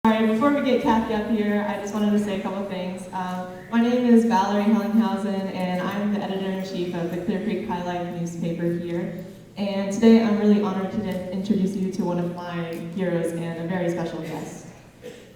Alright, before we get Kathy up here, I just wanted to say a couple things. My name is Valerie Hellinghausen, and I'm the editor-in-chief of the Clear Creek Highlight newspaper here. And today I'm really honored to introduce you to one of my heroes and a very special guest.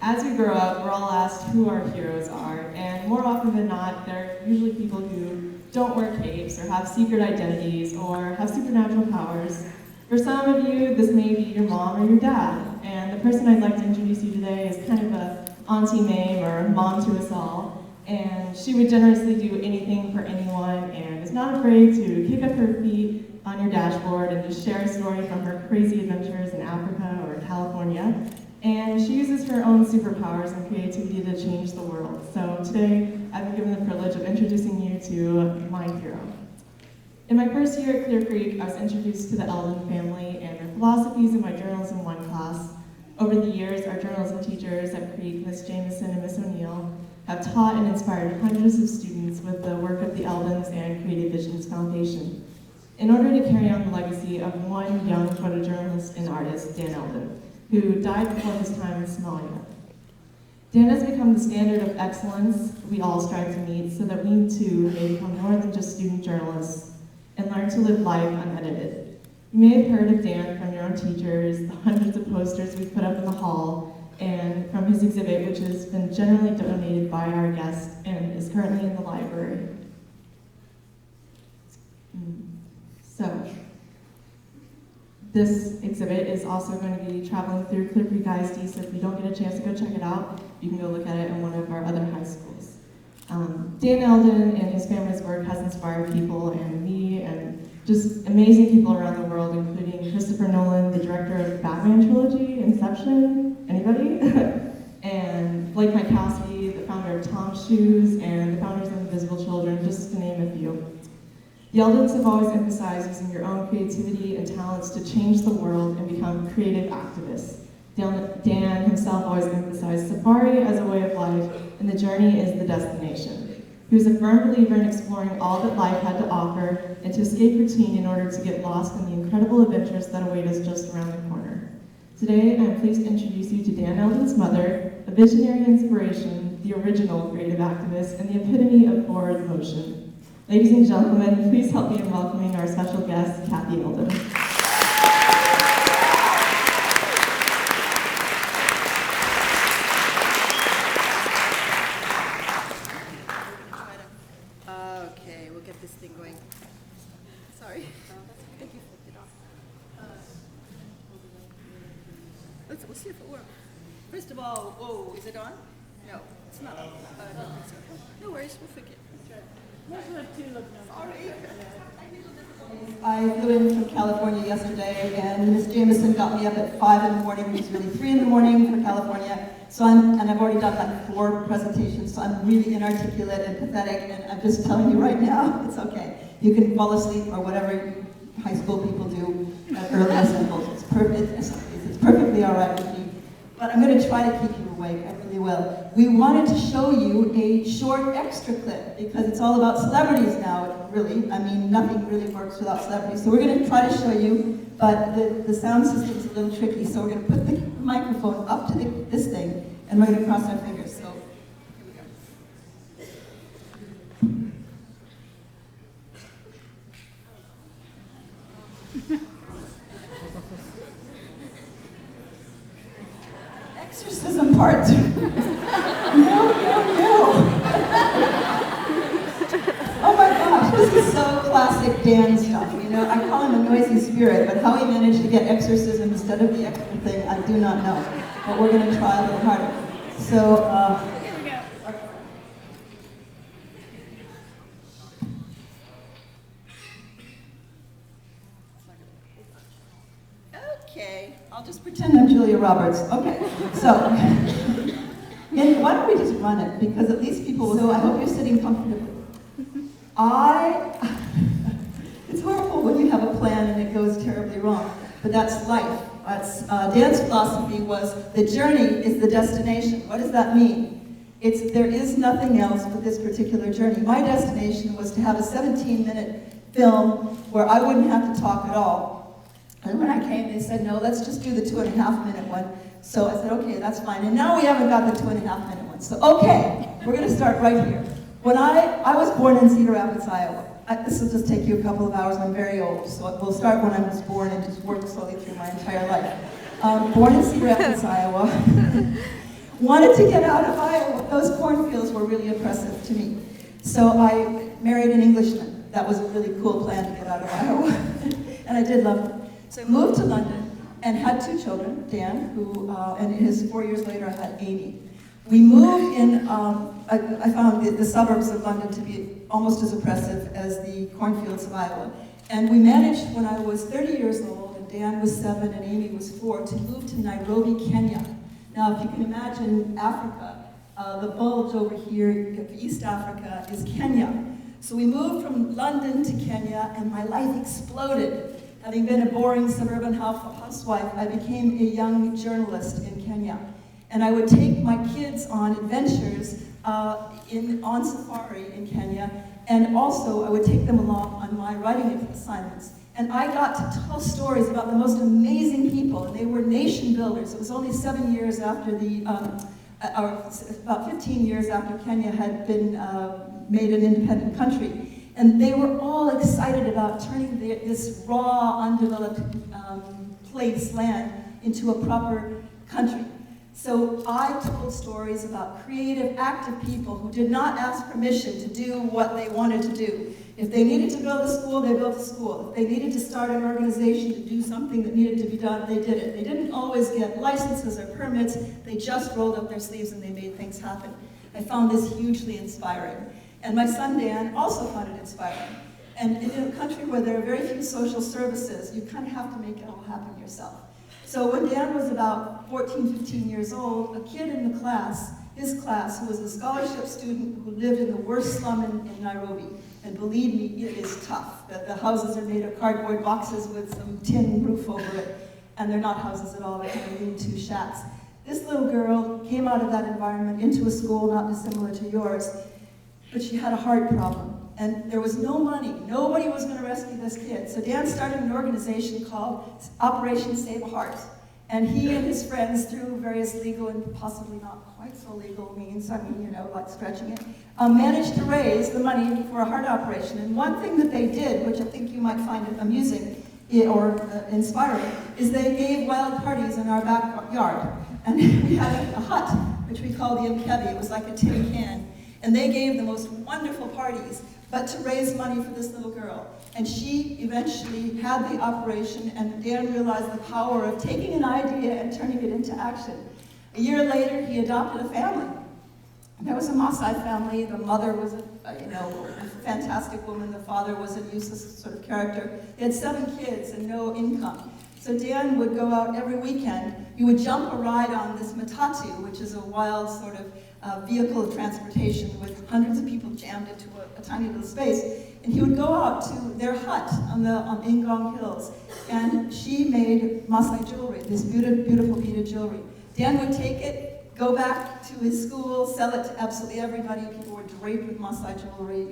As we grow up, we're all asked who our heroes are, and more often than not, they're usually people who don't wear capes or have secret identities or have supernatural powers. For some of you, this may be your mom or your dad, and the person I'd like to introduce you today is kind of a Auntie Mame or mom to us all, and she would generously do anything for anyone and is not afraid to kick up her feet on your dashboard and just share a story from her crazy adventures in Africa or California. And she uses her own superpowers and creativity to change the world. So today, I've been given the privilege of introducing you to my hero. In my first year at Clear Creek, I was introduced to the Eldon family and their philosophies in my Journalism 1 class. Over the years, our journalism teachers at Creek, Miss Jameson and Miss O'Neill, have taught and inspired hundreds of students with the work of the Eldons and Creative Visions Foundation, in order to carry on the legacy of one young photojournalist and artist, Dan Eldon, who died before his time in Somalia. Dan has become the standard of excellence we all strive to meet so that we too may become more than just student journalists and learn to live life unedited. You may have heard of Dan from your own teachers, the hundreds of posters we've put up in the hall, and from his exhibit, which has been generally donated by our guest and is currently in the library. So, this exhibit is also going to be traveling through Clear Creek ISD, so if you don't get a chance to go check it out, you can go look at it in one of our other high schools. Dan Eldon and his family's work has inspired people and me and just amazing people around the world, including Christopher Nolan, the director of the Batman trilogy, Inception, anybody? And Blake Mike Cassidy, the founder of Tom's Shoes, and the founders of Invisible Children, just to name a few. The Eldons have always emphasized using your own creativity and talents to change the world and become creative activists. Dan himself always emphasized safari as a way of life, and the journey is the destination. He was a firm believer in exploring all that life had to offer and to escape routine in order to get lost in the incredible adventures that await us just around the corner. Today, I am pleased to introduce you to Dan Eldon's mother, a visionary inspiration, the original creative activist, and the epitome of forward motion. Ladies and gentlemen, please help me in welcoming our special guest, Kathy Eldon. Okay, we'll get this thing going. Sorry. I think you flipped it off. We'll see if it works. First of all, whoa, is it on? No, it's not on. No worries, we'll fix it. I flew in from California yesterday, and Miss Jameson got me up at 5 in the morning, which is really 3 in the morning for California. So I've already done like 4 presentations, so I'm really inarticulate and pathetic, and I'm just telling you right now, it's okay. You can fall asleep or whatever high school people do at early assemblies. It's perfectly all right with me. But I'm going to try to keep you awake, I really will. We wanted to show you a short extra clip because it's all about celebrities now, really. I mean, nothing really works without celebrities. So we're going to try to show you, but the sound system's a little tricky, so we're going to put the microphone up to this thing, and we're going to cross our fingers. So here we go. Exorcism part 2. No. Oh my gosh, this is so classic Dan stuff. You know, I call him a noisy spirit, but how he managed to get exorcism instead of the extra thing, I do not know. But we're going to try a little harder. So, okay, I'll just pretend I'm Julia Roberts. Okay, so, why don't we just run it? Because at least people will. So I hope you're sitting comfortably. It's horrible when you have a plan and it goes terribly wrong, but that's life. Dan's philosophy was the journey is the destination. What does that mean? There is nothing else but this particular journey. My destination was to have a 17-minute film where I wouldn't have to talk at all. And when I came, they said, no, let's just do the 2.5-minute one. So I said, okay, that's fine. And now we haven't got the 2.5-minute one. So okay, we're going to start right here. When I was born in Cedar Rapids, Iowa. This will just take you a couple of hours. I'm very old, so we'll start when I was born and just work slowly through my entire life. Born in Cedar Rapids, Iowa. Wanted to get out of Iowa. Those cornfields were really oppressive to me. So I married an Englishman. That was a really cool plan to get out of Iowa. And I did love him. So I moved to London and had 2 children, Dan, and 4 years later I had Amy. We moved in, I found the suburbs of London to be almost as oppressive as the cornfields of Iowa. And we managed, when I was 30 years old, and Dan was 7 and Amy was 4, to move to Nairobi, Kenya. Now, if you can imagine Africa, the bulge over here of East Africa is Kenya. So we moved from London to Kenya, and my life exploded. Having been a boring suburban housewife, I became a young journalist in Kenya. And I would take my kids on adventures on safari in Kenya, and also I would take them along on my writing assignments. And I got to tell stories about the most amazing people, and they were nation builders. It was only 7 years after about 15 years after Kenya had been made an independent country. And they were all excited about turning this raw, undeveloped land into a proper country. So I told stories about creative, active people who did not ask permission to do what they wanted to do. If they needed to build a school, they built a school. If they needed to start an organization to do something that needed to be done, they did it. They didn't always get licenses or permits. They just rolled up their sleeves and they made things happen. I found this hugely inspiring. And my son Dan also found it inspiring. And in a country where there are very few social services, you kind of have to make it all happen yourself. So when Dan was about 14, 15 years old, a kid in the class, his class, who was a scholarship student who lived in the worst slum in Nairobi, and believe me, it is tough. The houses are made of cardboard boxes with some tin roof over it, and they're not houses at all, they're kind of lean-to shacks. This little girl came out of that environment into a school not dissimilar to yours, but she had a heart problem. And there was no money. Nobody was going to rescue this kid. So Dan started an organization called Operation Save a Heart. And he and his friends, through various legal and possibly not quite so legal means, like stretching it, managed to raise the money for a heart operation. And one thing that they did, which I think you might find amusing or inspiring, is they gave wild parties in our backyard. And we had a hut, which we called the Mkebi. It was like a tin can. And they gave the most wonderful parties, but to raise money for this little girl. And she eventually had the operation, and Dan realized the power of taking an idea and turning it into action. A year later, he adopted a family. There was a Maasai family. The mother was a fantastic woman. The father was a useless sort of character. They had 7 kids and no income. So Dan would go out every weekend. He would jump a ride on this matatu, which is a wild sort of vehicle of transportation with hundreds of people jammed into a tiny little space. And he would go out to their hut on Ingong Hills, and she made Maasai jewelry, this beautiful beaded jewelry. Dan would take it, go back to his school, sell it to absolutely everybody. People were draped with Maasai jewelry.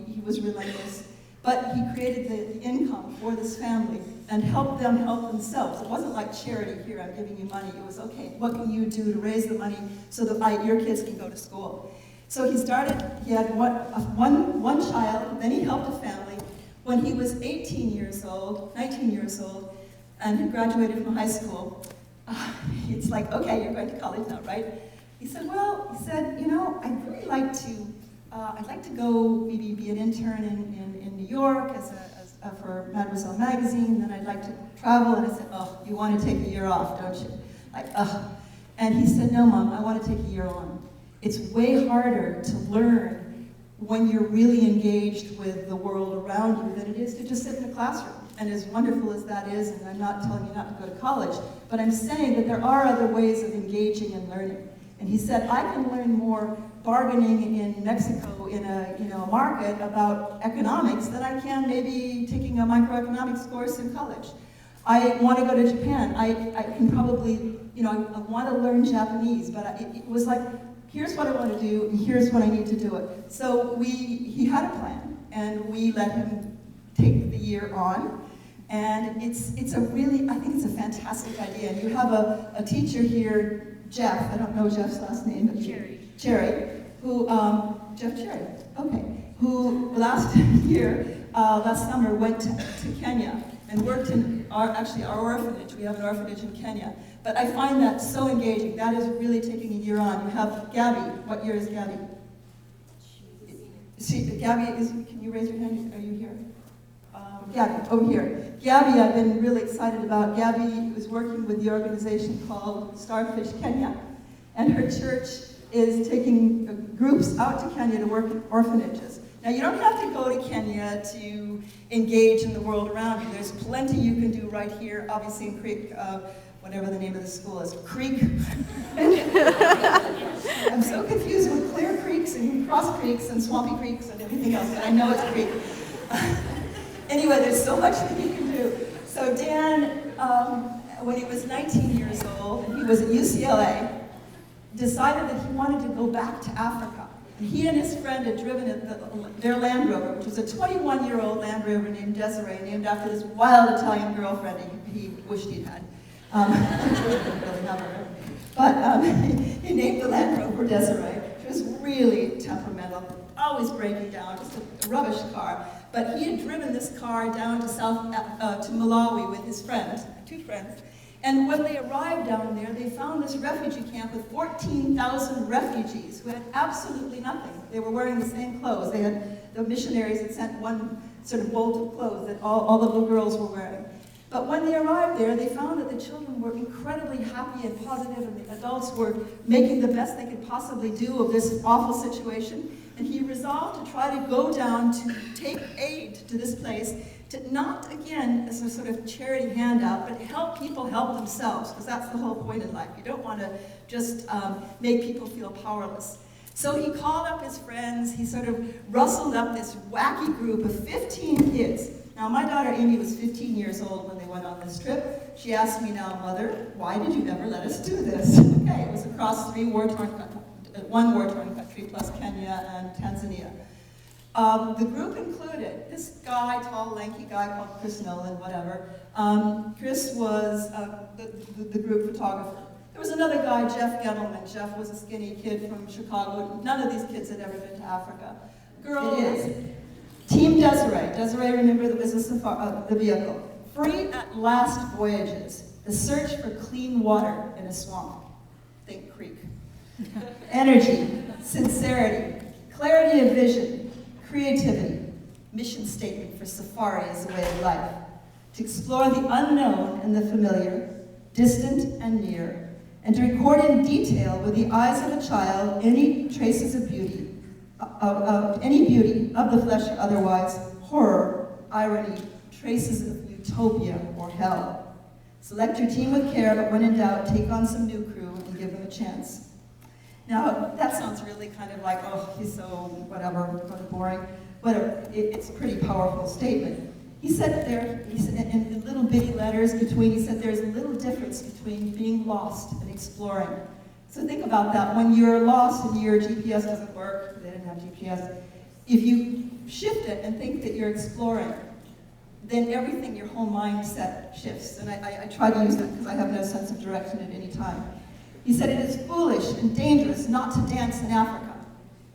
He was relentless. But he created the income for this family and helped them help themselves. It wasn't like charity, here, I'm giving you money. It was, okay, what can you do to raise the money so that your kids can go to school? So he had one child, then he helped a family. When he was 19 years old, and had graduated from high school, it's like, okay, you're going to college now, right? He said, I'd really like to go maybe be an intern in New York for Mademoiselle magazine, then I'd like to travel. And I said, oh, you want to take a year off, don't you? And he said, no, Mom, I want to take a year on. It's way harder to learn when you're really engaged with the world around you than it is to just sit in a classroom. And as wonderful as that is, and I'm not telling you not to go to college, but I'm saying that there are other ways of engaging and learning. And he said, I can learn more bargaining in Mexico in a market about economics than I can maybe taking a microeconomics course in college. I want to go to Japan. I can probably, I want to learn Japanese, but it was like, here's what I want to do, and here's when I need to do it. So he had a plan, and we let him take the year on. And it's a really, I think it's a fantastic idea. And you have a teacher here, Jeff, I don't know Jeff's last name, but Cherry, who, Jeff Cherry, okay, who last summer went to Kenya and worked in our orphanage. We have an orphanage in Kenya. But I find that so engaging. That is really taking a year on. You have Gabby. What year is Gabby? Gabby, can you raise your hand? Are you here? Gabby, over here. Gabby, I've been really excited about. Gabby was working with the organization called Starfish Kenya, and her church is taking groups out to Kenya to work in orphanages. Now, you don't have to go to Kenya to engage in the world around you. There's plenty you can do right here, obviously in Creek, whatever the name of the school is, Creek. I'm so confused with Clear Creeks and Cross Creeks and Swampy Creeks and everything else, but I know it's Creek. Anyway, there's so much that you can do. So Dan, when he was 19 years old, and he was at UCLA, decided that he wanted to go back to Africa. And he and his friend had driven their Land Rover, which was a 21-year-old Land Rover named Desiree, named after this wild Italian girlfriend he wished he'd had. Didn't really have her. But he named the Land Rover Desiree. She was really temperamental, always breaking down, just a rubbish car. But he had driven this car down to to Malawi with his friends, two friends. And when they arrived down there, they found this refugee camp with 14,000 refugees who had absolutely nothing. They were wearing the same clothes. The missionaries had sent one sort of bolt of clothes that all the little girls were wearing. But when they arrived there, they found that the children were incredibly happy and positive, and the adults were making the best they could possibly do of this awful situation. And he resolved to try to go down to take aid to this place, to not, again, as a sort of charity handout, but help people help themselves, because that's the whole point in life. You don't want to just make people feel powerless. So he called up his friends, he sort of rustled up this wacky group of 15 kids. Now, my daughter Amy was 15 years old when they went on this trip. She asked me now, Mother, why did you ever let us do this? Okay, it was across one war-torn country plus Kenya and Tanzania. The group included this guy, tall, lanky guy called Chris Nolan, whatever. Chris was the group photographer. There was another guy, Jeff Gettleman. Jeff was a skinny kid from Chicago. None of these kids had ever been to Africa. Girls, Team Desiree. Desiree, remember, the business of the vehicle. Free at last voyages. The search for clean water in a swamp. Think creek. Energy, sincerity, clarity of vision, creativity, mission statement for safari as a way of life. To explore the unknown and the familiar, distant and near, and to record in detail with the eyes of a child any traces of beauty, any beauty of the flesh or otherwise, horror, irony, traces of utopia or hell. Select your team with care, but when in doubt, take on some new crew and give them a chance. Now, that sounds really kind of like, oh, he's so whatever, kind of boring. Whatever, it's a pretty powerful statement. He said in little bitty letters between, he said there's a little difference between being lost and exploring. So think about that. When you're lost and your GPS doesn't work, they didn't have GPS, if you shift it and think that you're exploring, then everything, your whole mindset shifts. And I try to use that because I have no sense of direction at any time. He said it is foolish and dangerous not to dance in Africa.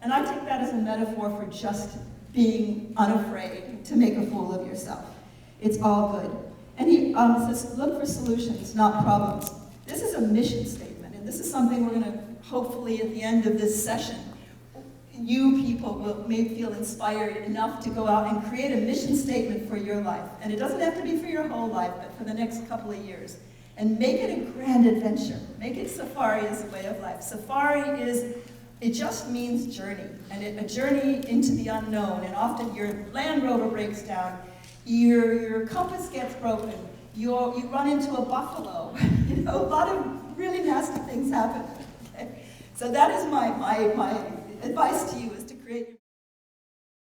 And I take that as a metaphor for just being unafraid to make a fool of yourself. It's all good. And he says, look for solutions, not problems. This is a mission statement, and this is something we're going to, hopefully at the end of this session, you people may feel inspired enough to go out and create a mission statement for your life. And it doesn't have to be for your whole life, but for the next couple of years. And make it a grand adventure. Make it safari as a way of life. Safari it just means journey, and a journey into the unknown. And often your Land Rover breaks down, your compass gets broken, you run into a buffalo. A lot of really nasty things happen. Okay? So that is my advice to you, is to create